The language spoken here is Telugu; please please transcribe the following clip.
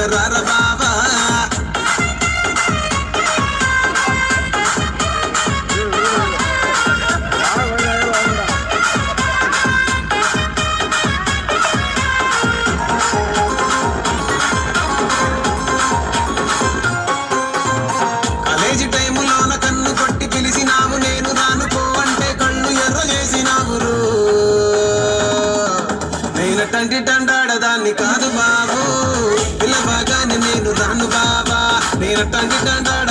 రార బాబా కాలేజీ టైములోన కన్ను కొట్టి పిలిచినావు నేను రాను పో అంటే కళ్ళు ఎర్ర చేసినావు నేనటంటి తండాడదాన్ని కాదు బాబు పిల్లబాగానే నేను రాను బాబా నేనటంటి తండాడ